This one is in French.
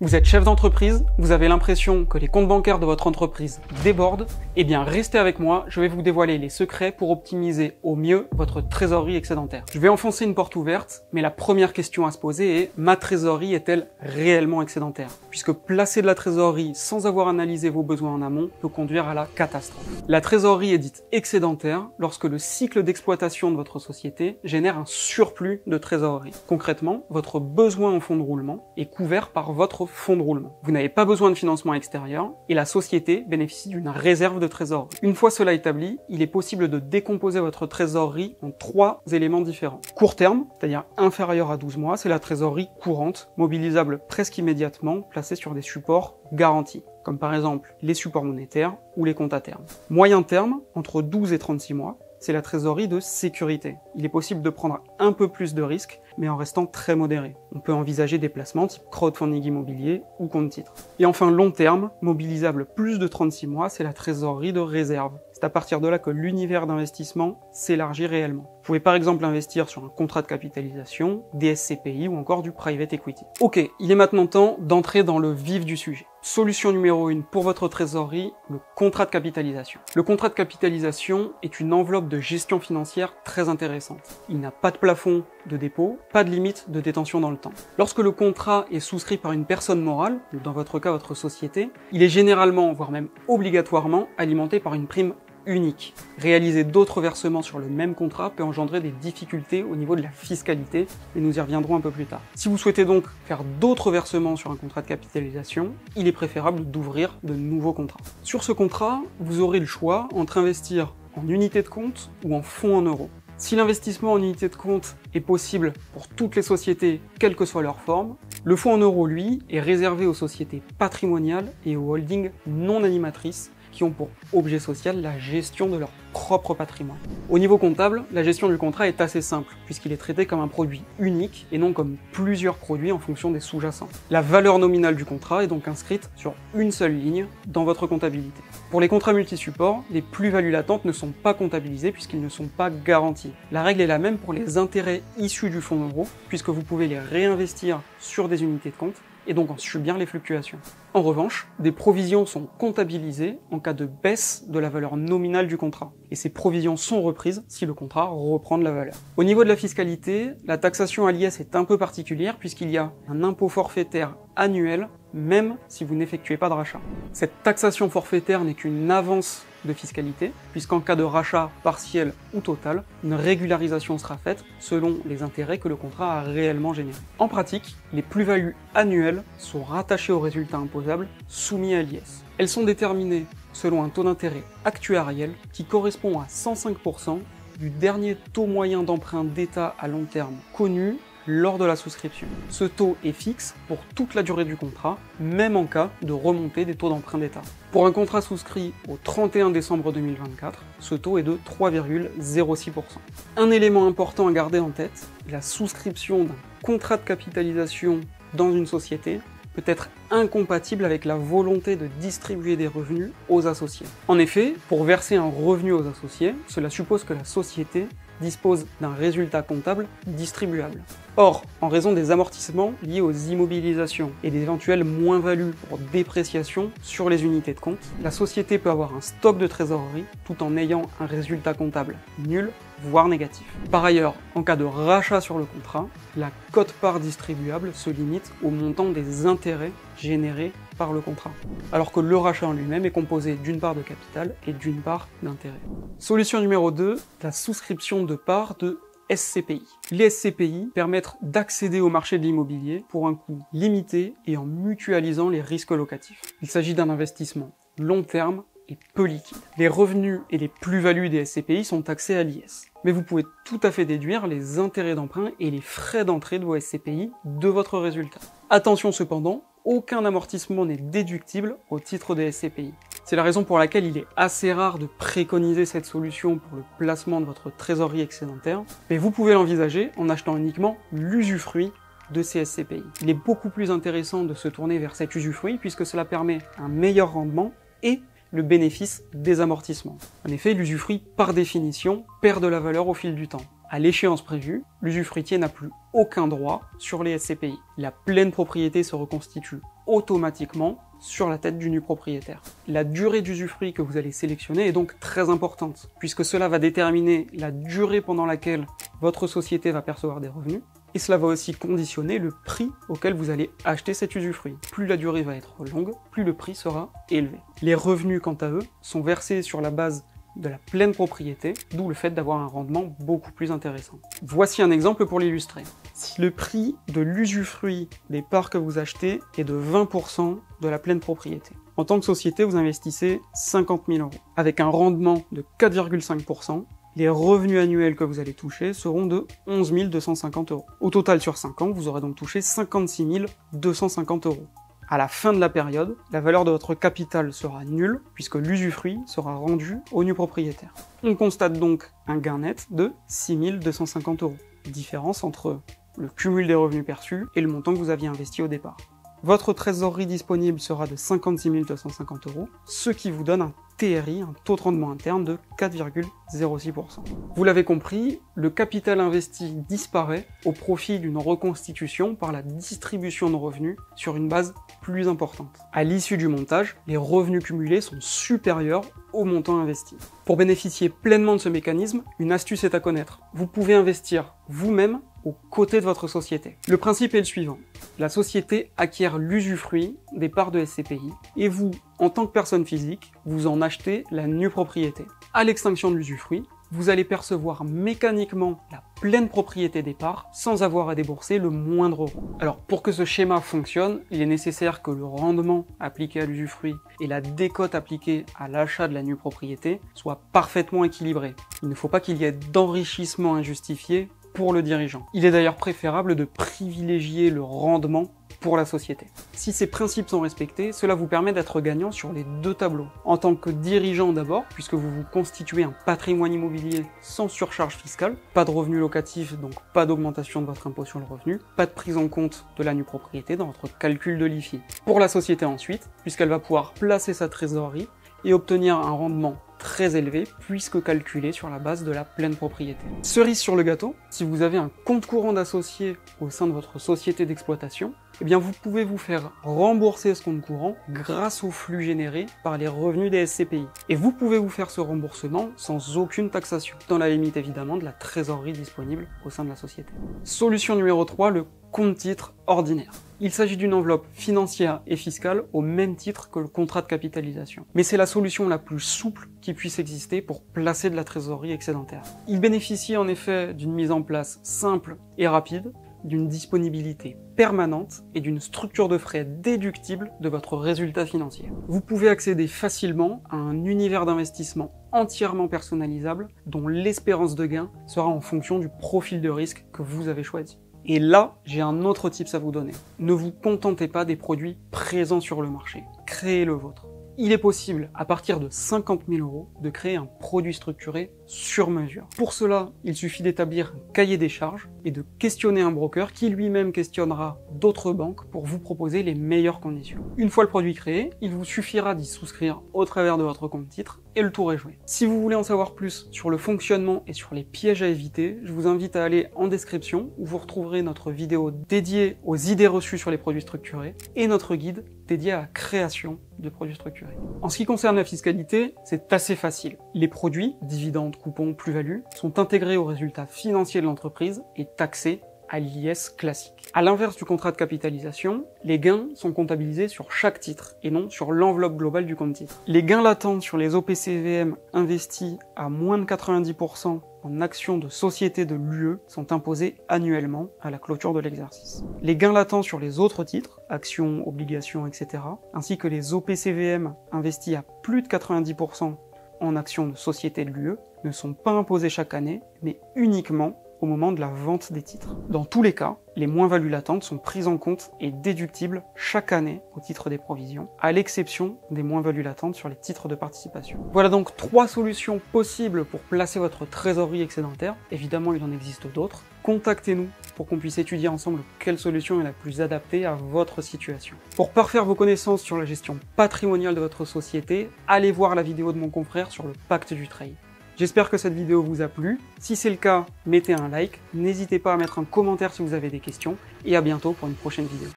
Vous êtes chef d'entreprise, vous avez l'impression que les comptes bancaires de votre entreprise débordent, eh bien restez avec moi, je vais vous dévoiler les secrets pour optimiser au mieux votre trésorerie excédentaire. Je vais enfoncer une porte ouverte, mais la première question à se poser est: ma trésorerie est-elle réellement excédentaire? Puisque placer de la trésorerie sans avoir analysé vos besoins en amont peut conduire à la catastrophe. La trésorerie est dite excédentaire lorsque le cycle d'exploitation de votre société génère un surplus de trésorerie. Concrètement, votre besoin en fonds de roulement est couvert par votre fonds de roulement. Vous n'avez pas besoin de financement extérieur et la société bénéficie d'une réserve de trésorerie. Une fois cela établi, il est possible de décomposer votre trésorerie en 3 éléments différents. Court terme, c'est-à-dire inférieur à 12 mois, c'est la trésorerie courante, mobilisable presque immédiatement, placée sur des supports garantis, comme par exemple les supports monétaires ou les comptes à terme. Moyen terme, entre 12 et 36 mois, c'est la trésorerie de sécurité. Il est possible de prendre un peu plus de risques, mais en restant très modéré. On peut envisager des placements type crowdfunding immobilier ou compte titre. Et enfin long terme, mobilisable plus de 36 mois, c'est la trésorerie de réserve. C'est à partir de là que l'univers d'investissement s'élargit réellement. Vous pouvez par exemple investir sur un contrat de capitalisation, des SCPI ou encore du private equity. Ok, il est maintenant temps d'entrer dans le vif du sujet. Solution numéro 1 pour votre trésorerie, le contrat de capitalisation. Le contrat de capitalisation est une enveloppe de gestion financière très intéressante. Il n'a pas de plafond de dépôt, pas de limite de détention dans le temps. Lorsque le contrat est souscrit par une personne morale, ou dans votre cas votre société, il est généralement, voire même obligatoirement, alimenté par une prime unique. Réaliser d'autres versements sur le même contrat peut engendrer des difficultés au niveau de la fiscalité, et nous y reviendrons un peu plus tard. Si vous souhaitez donc faire d'autres versements sur un contrat de capitalisation, il est préférable d'ouvrir de nouveaux contrats. Sur ce contrat, vous aurez le choix entre investir en unités de compte ou en fonds en euros. Si l'investissement en unité de compte est possible pour toutes les sociétés, quelle que soit leur forme, le fonds en euros, lui, est réservé aux sociétés patrimoniales et aux holdings non animatrices qui ont pour objet social la gestion de leur propre patrimoine. Au niveau comptable, la gestion du contrat est assez simple, puisqu'il est traité comme un produit unique et non comme plusieurs produits en fonction des sous-jacents. La valeur nominale du contrat est donc inscrite sur une seule ligne dans votre comptabilité. Pour les contrats multisupports, les plus-values latentes ne sont pas comptabilisées puisqu'ils ne sont pas garantis. La règle est la même pour les intérêts issus du fonds euro, puisque vous pouvez les réinvestir sur des unités de compte et donc en subir les fluctuations. En revanche, des provisions sont comptabilisées en cas de baisse de la valeur nominale du contrat, et ces provisions sont reprises si le contrat reprend de la valeur. Au niveau de la fiscalité, la taxation à l'IS est un peu particulière puisqu'il y a un impôt forfaitaire annuel, même si vous n'effectuez pas de rachat. Cette taxation forfaitaire n'est qu'une avance de fiscalité, puisqu'en cas de rachat partiel ou total, une régularisation sera faite selon les intérêts que le contrat a réellement générés. En pratique, les plus-values annuelles sont rattachées aux résultats imposables soumis à l'IS. Elles sont déterminées selon un taux d'intérêt actuariel qui correspond à 105% du dernier taux moyen d'emprunt d'État à long terme connu lors de la souscription. Ce taux est fixe pour toute la durée du contrat, même en cas de remontée des taux d'emprunt d'État. Pour un contrat souscrit au 31 décembre 2024, ce taux est de 3,06%. Un élément important à garder en tête, la souscription d'un contrat de capitalisation dans une société peut être incompatible avec la volonté de distribuer des revenus aux associés. En effet, pour verser un revenu aux associés, cela suppose que la société dispose d'un résultat comptable distribuable. Or, en raison des amortissements liés aux immobilisations et des éventuelles moins-values pour dépréciation sur les unités de compte, la société peut avoir un stock de trésorerie tout en ayant un résultat comptable nul, voire négatif. Par ailleurs, en cas de rachat sur le contrat, la quote-part distribuable se limite au montant des intérêts générés par le contrat, alors que le rachat en lui-même est composé d'une part de capital et d'une part d'intérêt. Solution numéro 2, la souscription de parts de SCPI. Les SCPI permettent d'accéder au marché de l'immobilier pour un coût limité et en mutualisant les risques locatifs. Il s'agit d'un investissement long terme et peu liquide. Les revenus et les plus-values des SCPI sont taxés à l'IS. Mais vous pouvez tout à fait déduire les intérêts d'emprunt et les frais d'entrée de vos SCPI de votre résultat. Attention cependant, aucun amortissement n'est déductible au titre des SCPI. C'est la raison pour laquelle il est assez rare de préconiser cette solution pour le placement de votre trésorerie excédentaire, mais vous pouvez l'envisager en achetant uniquement l'usufruit de ces SCPI. Il est beaucoup plus intéressant de se tourner vers cet usufruit puisque cela permet un meilleur rendement et le bénéfice des amortissements. En effet, l'usufruit, par définition, perd de la valeur au fil du temps. À l'échéance prévue, l'usufruitier n'a plus aucun droit sur les SCPI. La pleine propriété se reconstitue automatiquement sur la tête du nu propriétaire. La durée d'usufruit que vous allez sélectionner est donc très importante, puisque cela va déterminer la durée pendant laquelle votre société va percevoir des revenus, et cela va aussi conditionner le prix auquel vous allez acheter cet usufruit. Plus la durée va être longue, plus le prix sera élevé. Les revenus, quant à eux, sont versés sur la base de la pleine propriété, d'où le fait d'avoir un rendement beaucoup plus intéressant. Voici un exemple pour l'illustrer. Si le prix de l'usufruit des parts que vous achetez est de 20% de la pleine propriété, en tant que société, vous investissez 50 000 €. Avec un rendement de 4,5%, les revenus annuels que vous allez toucher seront de 11 250 €. Au total, sur 5 ans, vous aurez donc touché 56 250 €. À la fin de la période, la valeur de votre capital sera nulle, puisque l'usufruit sera rendu au nu propriétaire. On constate donc un gain net de 6 250 €. Différence entre le cumul des revenus perçus et le montant que vous aviez investi au départ. Votre trésorerie disponible sera de 56 250 €, ce qui vous donne un TRI, un taux de rendement interne de 4,06%. Vous l'avez compris, le capital investi disparaît au profit d'une reconstitution par la distribution de revenus sur une base plus importante. À l'issue du montage, les revenus cumulés sont supérieurs au montant investi. Pour bénéficier pleinement de ce mécanisme, une astuce est à connaître. Vous pouvez investir vous-même aux côtés de votre société. Le principe est le suivant. La société acquiert l'usufruit des parts de SCPI et vous, en tant que personne physique, vous en achetez la nue propriété. À l'extinction de l'usufruit, vous allez percevoir mécaniquement la pleine propriété des parts sans avoir à débourser le moindre euro. Alors pour que ce schéma fonctionne, il est nécessaire que le rendement appliqué à l'usufruit et la décote appliquée à l'achat de la nue propriété soient parfaitement équilibrés. Il ne faut pas qu'il y ait d'enrichissement injustifié pour le dirigeant. Il est d'ailleurs préférable de privilégier le rendement pour la société. Si ces principes sont respectés, cela vous permet d'être gagnant sur les deux tableaux. En tant que dirigeant d'abord, puisque vous vous constituez un patrimoine immobilier sans surcharge fiscale, pas de revenus locatifs, donc pas d'augmentation de votre impôt sur le revenu, pas de prise en compte de la nue propriété dans votre calcul de l'IFI. Pour la société ensuite, puisqu'elle va pouvoir placer sa trésorerie et obtenir un rendement très élevé puisque calculé sur la base de la pleine propriété. Cerise sur le gâteau, si vous avez un compte courant d'associé au sein de votre société d'exploitation, eh bien vous pouvez vous faire rembourser ce compte courant grâce au flux généré par les revenus des SCPI. Et vous pouvez vous faire ce remboursement sans aucune taxation, dans la limite évidemment de la trésorerie disponible au sein de la société. Solution numéro 3, le compte-titre ordinaire. Il s'agit d'une enveloppe financière et fiscale au même titre que le contrat de capitalisation. Mais c'est la solution la plus souple qui puisse exister pour placer de la trésorerie excédentaire. Il bénéficie en effet d'une mise en place simple et rapide, d'une disponibilité permanente et d'une structure de frais déductible de votre résultat financier. Vous pouvez accéder facilement à un univers d'investissement entièrement personnalisable dont l'espérance de gain sera en fonction du profil de risque que vous avez choisi. Et là, j'ai un autre tips à vous donner. Ne vous contentez pas des produits présents sur le marché. Créez le vôtre. Il est possible, à partir de 50 000 €, de créer un produit structuré sur mesure. Pour cela, il suffit d'établir un cahier des charges et de questionner un broker qui lui-même questionnera d'autres banques pour vous proposer les meilleures conditions. Une fois le produit créé, il vous suffira d'y souscrire au travers de votre compte titre et le tour est joué. Si vous voulez en savoir plus sur le fonctionnement et sur les pièges à éviter, je vous invite à aller en description où vous retrouverez notre vidéo dédiée aux idées reçues sur les produits structurés et notre guide dédié à la création de produits structurés. En ce qui concerne la fiscalité, c'est assez facile. Les produits, dividendes, coupons, plus-value, sont intégrés aux résultats financiers de l'entreprise et taxés à l'IS classique. À l'inverse du contrat de capitalisation, les gains sont comptabilisés sur chaque titre et non sur l'enveloppe globale du compte titre. Les gains latents sur les OPCVM investis à moins de 90% en actions de société de l'UE sont imposés annuellement à la clôture de l'exercice. Les gains latents sur les autres titres, actions, obligations, etc., ainsi que les OPCVM investis à plus de 90% en actions de société de l'UE, ne sont pas imposés chaque année, mais uniquement au moment de la vente des titres. Dans tous les cas, les moins-values latentes sont prises en compte et déductibles chaque année au titre des provisions, à l'exception des moins-values latentes sur les titres de participation. Voilà donc 3 solutions possibles pour placer votre trésorerie excédentaire. Évidemment, il en existe d'autres. Contactez-nous pour qu'on puisse étudier ensemble quelle solution est la plus adaptée à votre situation. Pour parfaire vos connaissances sur la gestion patrimoniale de votre société, allez voir la vidéo de mon confrère sur le pacte du trade. J'espère que cette vidéo vous a plu. Si c'est le cas, mettez un like, n'hésitez pas à mettre un commentaire si vous avez des questions, et à bientôt pour une prochaine vidéo.